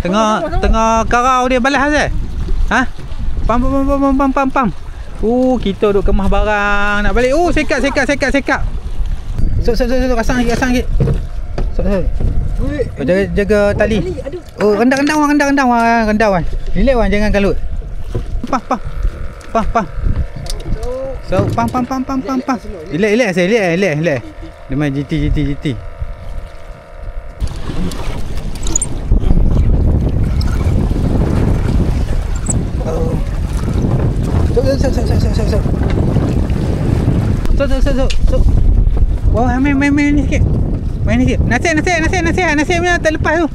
Tengah karau dia balas Azal. Ha? Pam. Kita duk kemas barang nak balik. Sekat. Sok rasang sikit. Sok. Jaga tali. Rendang wan. Relax wan, jangan kalut. Pam. So pam. Relax. Dia main GT. So. Wah, main ni sikit. Nasib punya tak lepas tu.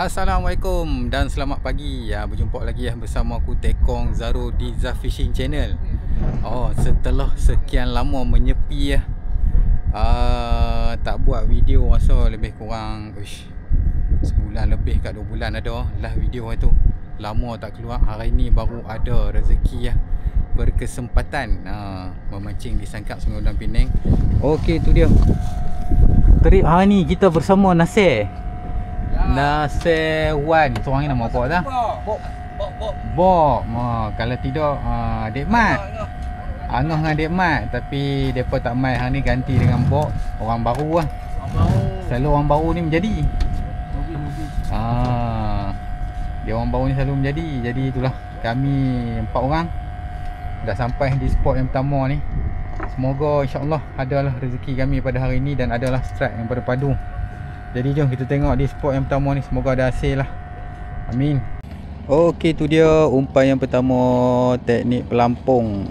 Assalamualaikum dan selamat pagi. Berjumpa lagi bersama aku Tekong Zaro di Zaf Fishing Channel. Setelah sekian lama menyepi tak buat video rasa lebih kurang sebulan lebih kat 2 bulan ada lah video itu. Lama tak keluar. Hari ni baru ada rezeki berkesempatan memancing di Sangkap Sungai Udang Penang. Okey, tu dia. Trip hari ni kita bersama Nasir Wan. Tu orang ni nama apa dah? Bob. Kalau tidak Dek Mat. Angah dengan Dek Mat, tapi depa tak mai hari ni, ganti dengan Bob. Orang baru lah. Selalu orang baru ni menjadi. Dia orang baru ni selalu menjadi. Jadi itulah, kami 4 orang dah sampai di spot yang pertama ni. Semoga insya-Allah adalah rezeki kami pada hari ni dan adalah strike yang berpadu. Jadi jom kita tengok di spot yang pertama ni, semoga ada hasil lah. Amin. Okey, tu dia umpan yang pertama, teknik pelampung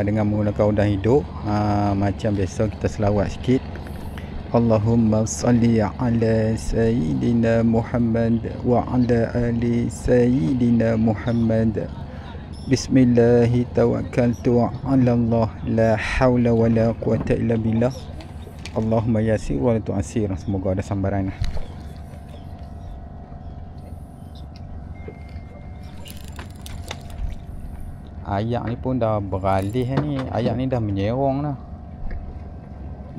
dengan menggunakan udang hidup. Macam biasa kita selawat sikit. Allahumma salli ala Sayyidina Muhammad wa ala ali Sayyidina Muhammad. Bismillahi tawakkaltu ala Allah, la hawla wa la quwata illa billah. Allahumma yasir wa la tu'asir. Semoga ada sambaran. Ayak ni pun dah beralih ni. Ayak ni dah menyerong dah.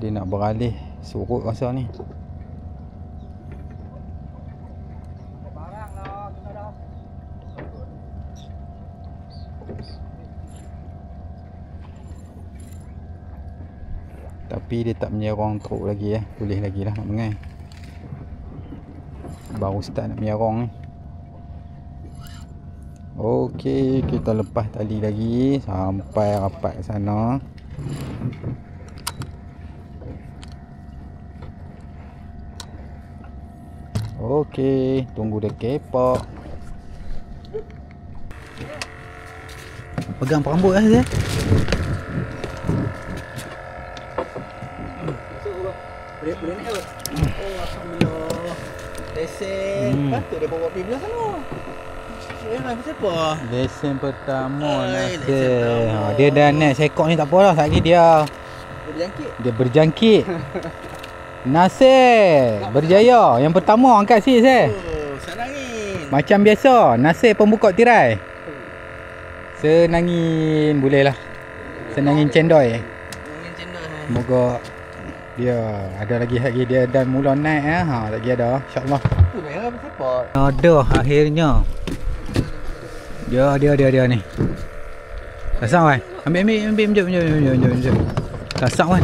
Dia nak beralih surut rasa ni. Tapi dia tak menyerong teruk lagi boleh lagi lah nak mengai. Baru start nak menyerong ni. Okey, kita lepas tali lagi sampai rapat ke sana. Okey, tunggu dia kepak. Pegang perambut lah saya. Boleh naik kot. Alhamdulillah. Lesen. Patut dia bawa pergi belah sana. Siapa? Lesen pertama Nasir. Dia dah naik sekok ni, tak apa lah. Sekali dia berjangkit. Nasir berjaya. Yang pertama angkat sis senangin. Macam biasa Nasir pembuka tirai. Senangin boleh lah. Senangin cendoi. Semoga dia ada lagi dia dah mula naik lagi ada insya-Allah. Ada akhirnya. Dia ni. Kasar kan? Ambil jom. Kasar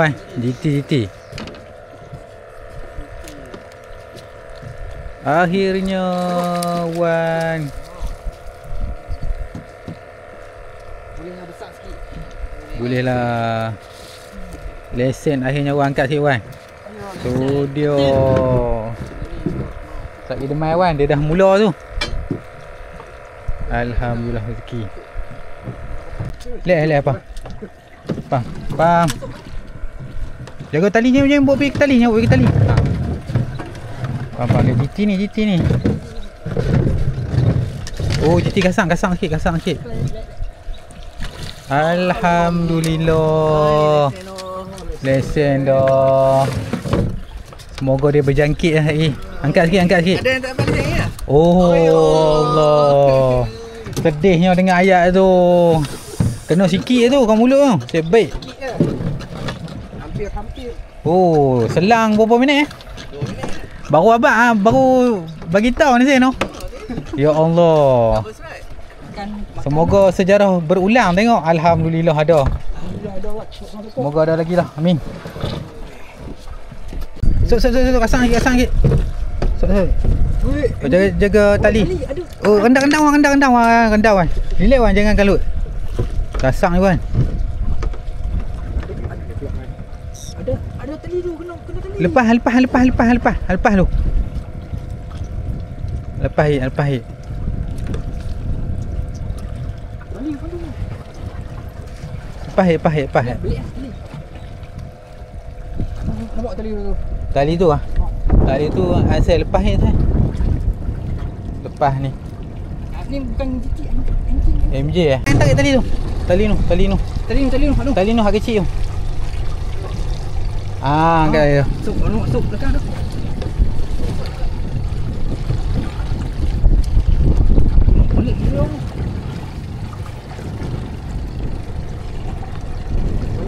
kan? GT. Akhirnya Wan. Boleh lah. Lesen akhirnya Wan angkat sikit Wan. Tu dia. Tak kira demai Wan, dia dah mula tu. Alhamdulillah rezeki. Lek apa? Bang. Jaga talinya, jangan bawa pergi ke tali, jangan bawa pergi ke tali. Bang, dia GT ni. Oh, GT gasang sikit. Alhamdulillah. Lesen dah. Semoga dia berjangkit lah. Angkat sikit. Ada yang tak pandai ya? Oh Allah. Sedihnya dengan ayat tu. Kena sikit tu kat mulut tu. Saya baik. Hampir. Oh, selang berapa minit 2 minit. Baru abang baru bagi tahu ni saya no. Ya Allah. Semoga sejarah berulang tengok. Alhamdulillah ada. Semoga ada lagi lah. Amin. Sok kasang sikit. Sok. Jaga tali. Oh, rendang wan. Relax wan, jangan kalut. Kasang ni wan. Ada tali tu, kena tali. Lepas tu. Lepas hit. Lepas hit. Beli tali. Nampak tali tu. Tali tu ah. Tali tu saya lepas hit saya. Lepas ni. Ni bukan GT, anjing. MJ tarik tali tu. Tali nu. Aduh. Tali nu hak kecil tu. Angkat dia. Masuk belakang tu. Boleh dong.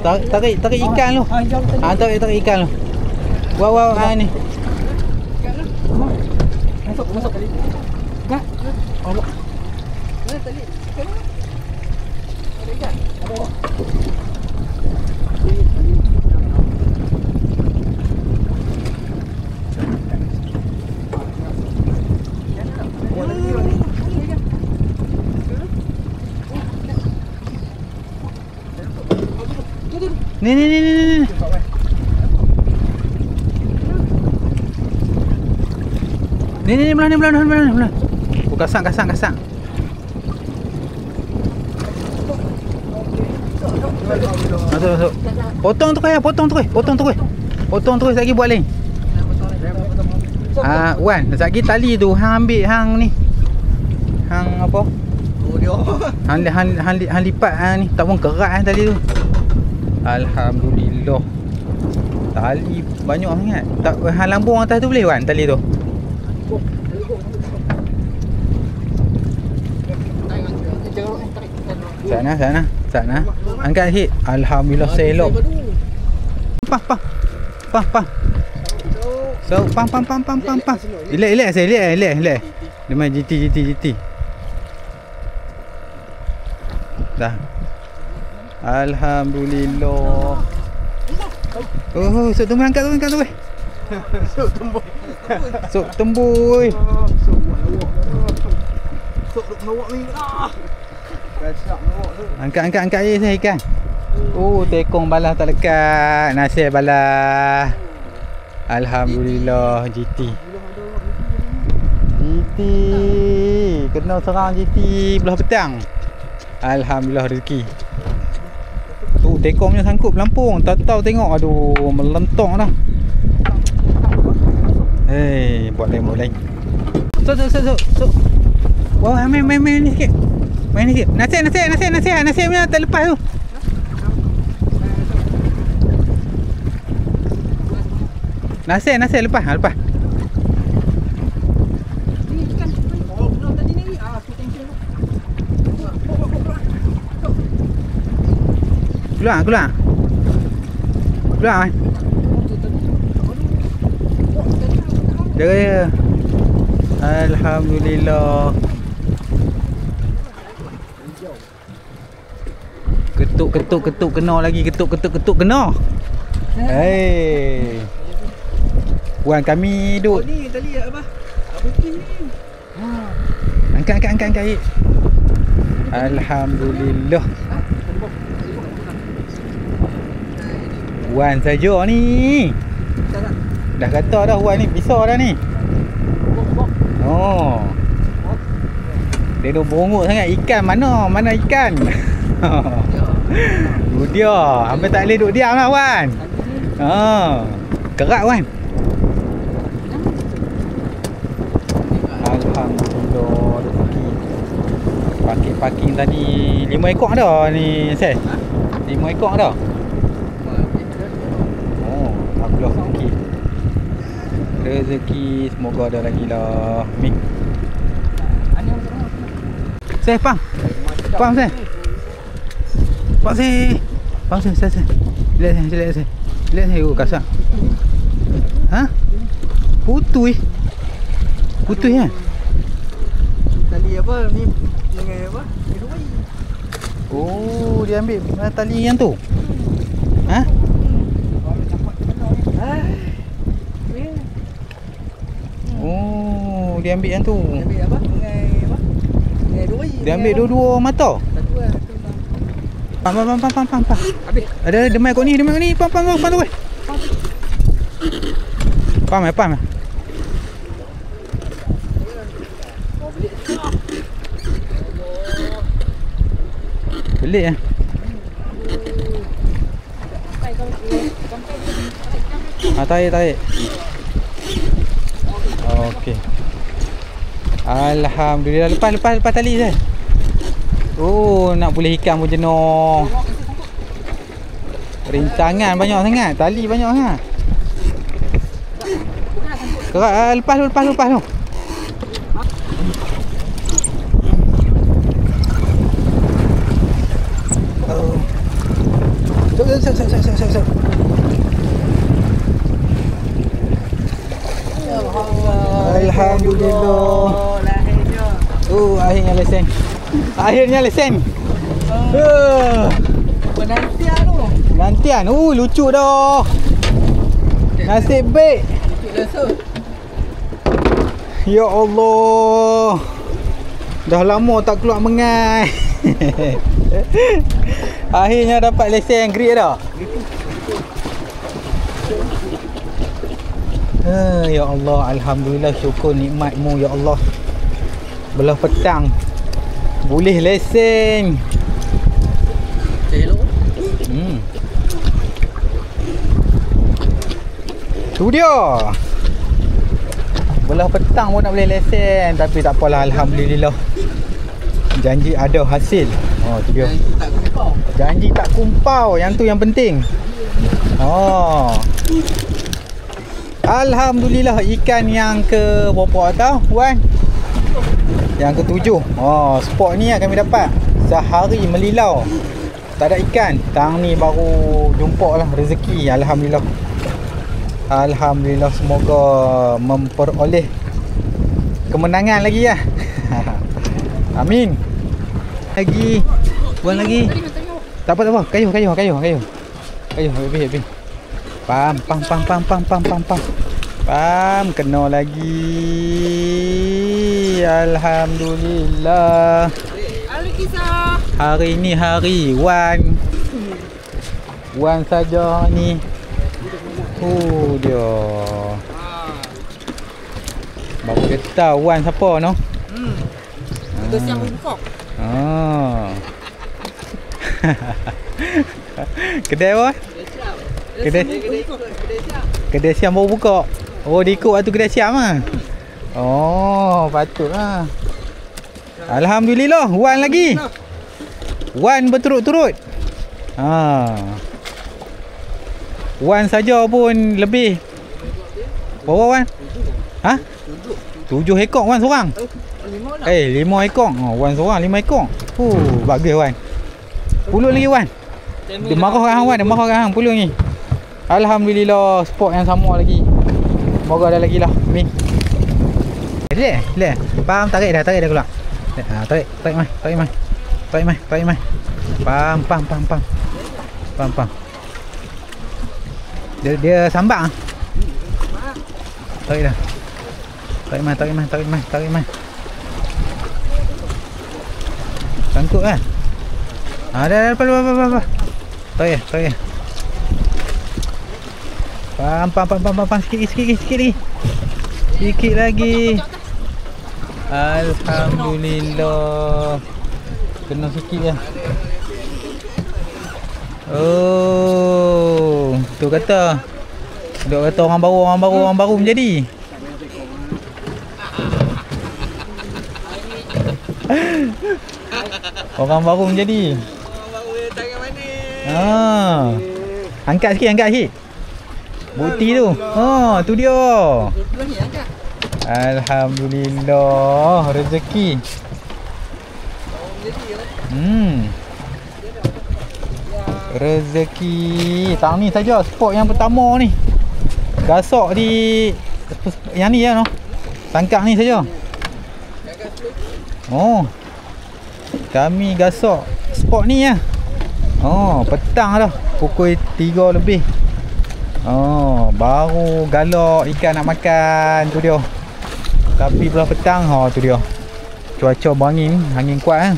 Tarik ikan tu. Tarik ikan tu. Wow ni. Masuk tali. Enggak. Allah. Mana tali? Ada ikan. Ada. Ni. Ni belah. Oh, kasang. Masuk. Potong terus lagi buat lain. Wan, lagi tali tu hang ambil hang ni. Hang apa? Oh dia. Hang lipat ni, tak pun kerat tali tu. Alhamdulillah. Tali banyak sangat. Tak hang lambung atas tu boleh Wan tali tu. Sana. Angkat hit. Alhamdulillah selok. Pah. So, pam. Relax saya. Dia main GT. Dah. Alhamdulillah. Oh, sok tumbuh angkat tu. Sok tembus. Sok duk melawak ni lah. Angkat air saya ikan. Oh, tekong balah tak lekat. Nasib balah. Alhamdulillah GT. Kena serang GT belah petang. Alhamdulillah rezeki. Tu tekong punya sangkut pelampung. Tak tahu tengok. Aduh, melentong dah. Buat lain. So. Wah, main ni sikit. Nasib punya tak lepas tu. Nasib lepas. Keluar. Jaga dia. Alhamdulillah. Ketuk kena lagi. Ketuk kena. Wan kami duk. Ni tali apa? Apa ni? Angkat. Alhamdulillah. Wan saja ni. Dah kata dah Wan ni besar dah ni. Oh. Dia duk bongok sangat. Ikan mana? Mana ikan? Tu dia. Hampa tak boleh duk diam lah Wan. Kerak Wan. Alhamdulillah rezeki. Parking tadi 5 ekor ada ni Seth. 5 ekor ada. Oh, alhamdulillah rezeki semoga ada lagi lah. Ni. Seth, pam. Pam Seth. Pak Seth. Pam Seth. Relax Seth. Oh, kasar. Ha? Putus ya? Tali apa ni? Dengan apa? Kedoi. Oh, dia ambil tali yang tu. Ha? Oh, dia ambil yang tu. Ambil apa? Dengan doi. Dia ambil dua-dua mata. Satu lah. Pam. Habis. Ada mic kau ni. Pam tu. Pam. Pelik eh. Tarik. Okey. Alhamdulillah. Lepas tali saya. Oh, nak boleh ikan pun jenuh. Rintangan banyak sangat. Tali banyak sangat. Kerak, lepas tu. Sok. Alhamdulillah. Akhirnya lesen. Penantian. Lucu dah. Nasib baik. Ya Allah. Dah lama tak keluar mengai. Akhirnya dapat lesen grade dah. Ya Allah, alhamdulillah, syukur nikmatmu ya Allah. Belah petang boleh lesen. Hello. Tu dia. Belah petang pun nak boleh lesen. Tapi tak apalah, alhamdulillah. Janji ada hasil. Oh, tu dia. Janji tak kumpau. Yang tu yang penting. Oh. Alhamdulillah, ikan yang ke berapa tau Wan? Yang ke-7. Oh, spot ni kami dapat sehari melilau. Tak ada ikan. Tang ni baru jumpa lah rezeki. Alhamdulillah, semoga memperoleh kemenangan lagi ya. Amin. Buang lagi. Tak apa. Kayu. Habis. Pam. Pam, kena lagi. Alhamdulillah. Hari ni hari Wan saja ni. Dia. Baru dia tahu Wan siapa no? Kita siang buka. Kedai apa? Kedai siam baru buka. Oh, dia ikut waktu kedai siam lah. Oh, patutlah. Alhamdulillah, Wan lagi. Wan berturut-turut. Wan saja pun lebih. Berapa Wan? 7 ekor Wan seorang. 5 ekor. Wan seorang 5 ekor. Bagus Wan. Puluh lagi Wan. Dia marah kat hang Wan, puluh ni. Alhamdulillah, spot yang sama lagi. Semoga ada lagi lah. Ni. Relax. Pam, tarik dah keluar. Tarik mai. Pam. Dia sambak. Tarik dah. Tarik mai. Sangkut kan? Dah. Tarik. Pam. Sikit lagi. Alhamdulillah. Kena sikit je. Oh, tu kata. Duk kata orang baru menjadi. Orang baru menjadi. Orang baru tangan manis. Angkat sikit. Bukti tu. Tu dia. Belah ni angkat. Alhamdulillah, rezeki. Rezeki. Tang ni saja spot yang pertama ni. Gasok di yang ni ya, no. Tangkap ni saja. Kami gasok spot ni ya. Petang dah. Pukul 3 lebih. Baru galak ikan nak makan tu dia. Tapi belah petang tu dia. Cuaca berangin, angin kuat kan.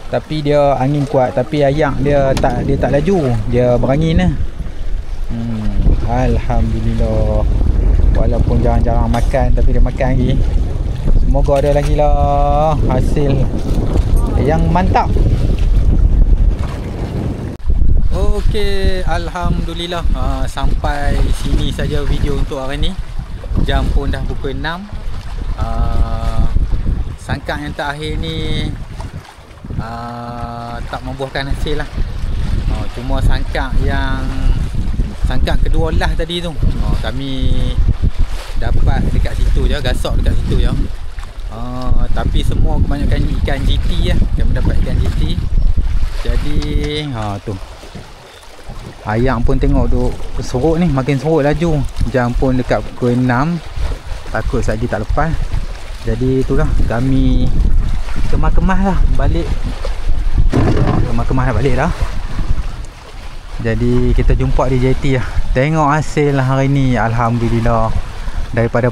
Tapi dia angin kuat, tapi ayak dia tak laju, dia berangin lah. Alhamdulillah. Walaupun jarang-jarang makan, tapi dia makan lagi. Semoga ada lagi lah hasil yang mantap. Okey, alhamdulillah, sampai sini saja video untuk hari ni. Jam pun dah pukul 6. Sangkak yang terakhir ni tak membuahkan hasil lah. Cuma sangkak kedua lah tadi tu, kami dapat dekat situ je, gasok dekat situ je. Tapi semua kebanyakan ikan GT lah. Kami dapat ikan GT. Jadi tu ayam pun tengok duk serut ni, makin serut laju. Jam pun dekat pukul 6. Takut lagi tak lepas. Jadi itulah, kami kemas-kemas lah balik. Kemas-kemas dah balik dah. Jadi kita jumpa di JT lah. Tengok hasil hari ni, alhamdulillah. Daripada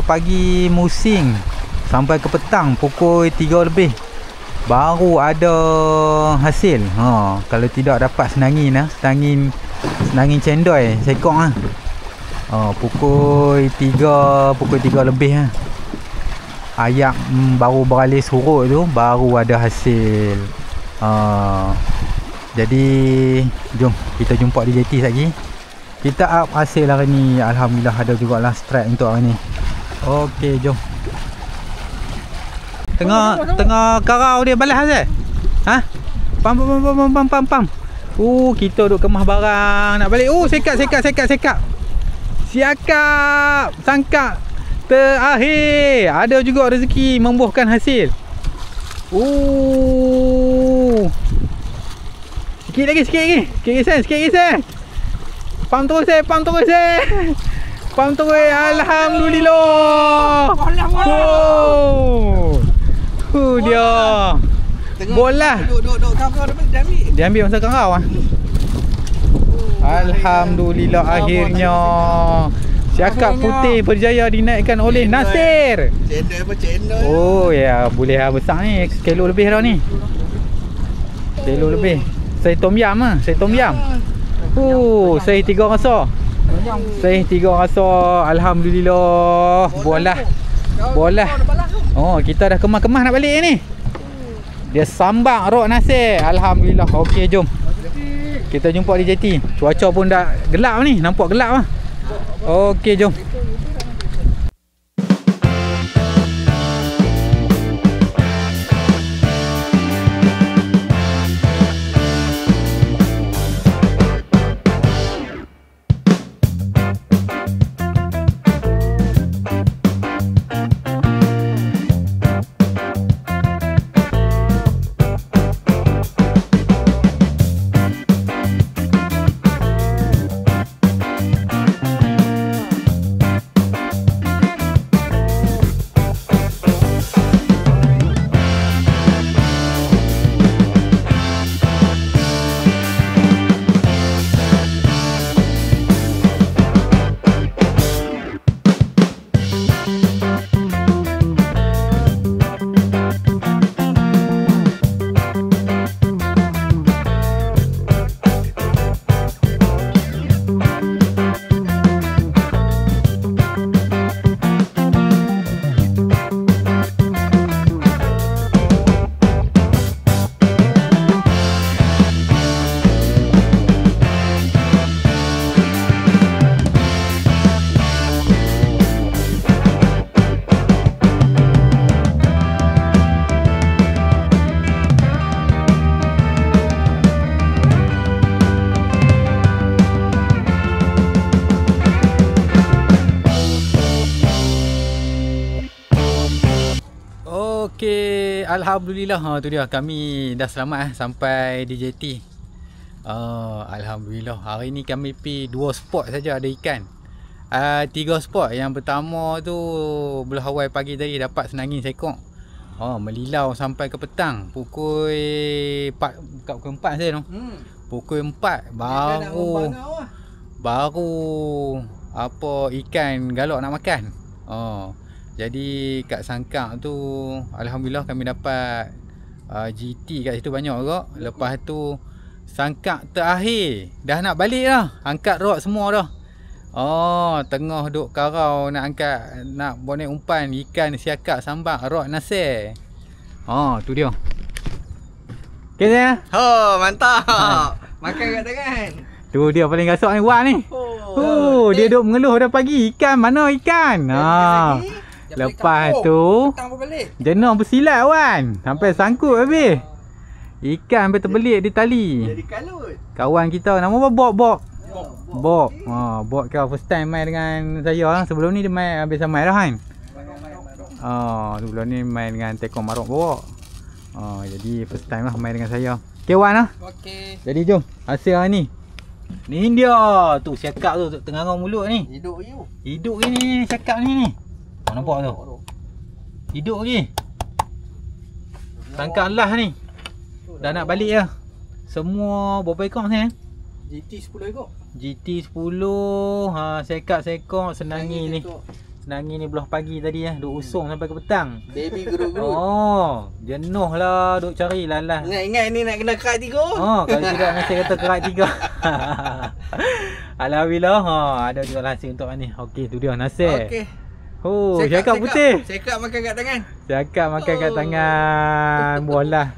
pagi musing sampai ke petang pukul 3 lebih baru ada hasil. Kalau tidak dapat senangin lah, senangin cendol sekok lah. Pukul 3 lebih lah. Ayak baru beralih surut tu, baru ada hasil. Jadi jom kita jumpa di JT lagi. Kita up hasil hari ni. Alhamdulillah ada jugalah strike untuk hari ni. Okey, jom. Tengah karau dia balas Azal. Pam. Kita duk kemas barang nak balik. Sekat. Siakap. Sangkap terakhir. Ada juga rezeki membuahkan hasil. Sikit lagi sen. Pam terus. Alhamdulillah. Dia bola. Duduk kau dia ambil. Dia ambil masa kau ah. Alhamdulillah akhirnya. Siakap putih berjaya dinaikkan oleh Nasir. Channel. Ya, boleh besar ni. Kilo lebih dah ni. Kilo lebih. Saya tom yam ah, saya 3 rasa. Alhamdulillah. Bola. Kita dah kemas-kemas nak balik ni. Dia sambak rok Nasir. Alhamdulillah. Okey, jom. Kita jumpa di JT. Cuaca pun dah gelap ni, nampak gelap ah. Okey, jom. alhamdulillah. Tu dia, kami dah selamat sampai di JT. Alhamdulillah. Hari ni kami pergi 2 spot saja ada ikan. 3 spot. Yang pertama tu belah awal pagi tadi dapat senangin sekok. Melilau sampai ke petang. Pukul 4, bukan pukul 4 saja tu. Pukul 4 baru apa ikan galak nak makan. Jadi kat Sangkak tu alhamdulillah kami dapat GT kat situ banyak juga. Lepas tu Sangkak terakhir dah nak balik dah. Angkat rod semua dah. Tengah duk karau nak angkat, nak bonek umpan ikan siakak sambak rod nasir. Tu dia. Okey saya. Mantap. Makan kat tangan. Tu dia paling gasak ni Wan ni. Dia duk mengeluh dah pagi. Ikan mana ikan? Lepas tu jenah bersilat Wan. Sampai sangkut habis. Ikan sampai terbelit di tali. Jadi kalut. Kawan kita nama apa? Bob. Bob kau first time main dengan saya. Sebelum ni dia main habis main dah kan. Sebelum ni main dengan Tekong Marok bawa. Jadi first time lah main dengan saya. Okay Wan lah. Okey. Jadi jom hasil hari ni. Ni dia tu siakak tu tengah ngau mulut ni. Hidup you. Hidup ni siakak ni. Nampak tu. Hidup lagi. Tangkap lah ni. Dah nak balik dah. Semua berapa ekor ni? GT 10 ekor. GT 10. Sekak senangi ni. Senangi ni belah pagi tadi duk usung sampai ke petang. Baby gerut-gerut. Jenuh lah duk cari lalas. Ingat ni nak kena kerat 3. Kalau tidak Nasir kata kerat 3. Alhamdulillah ada juga hasil untuk ni. Okey tu dia Nasir. Okey. Siakak putih. Siakak makan kat tangan. Siakak makan kat tangan. Bolah.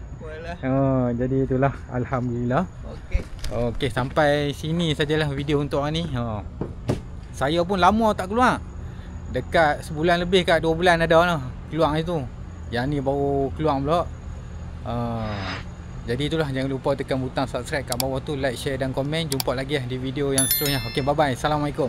Jadi itulah alhamdulillah. Okey sampai sini sajalah video untuk hari ni. Saya pun lama tak keluar. Dekat sebulan lebih kat 2 bulan ada lah keluar itu. Yang ni baru keluar pula. Jadi itulah, jangan lupa tekan butang subscribe kat bawah tu, like, share dan komen. Jumpa lagi di video yang seterusnya. Okey bye bye. Assalamualaikum.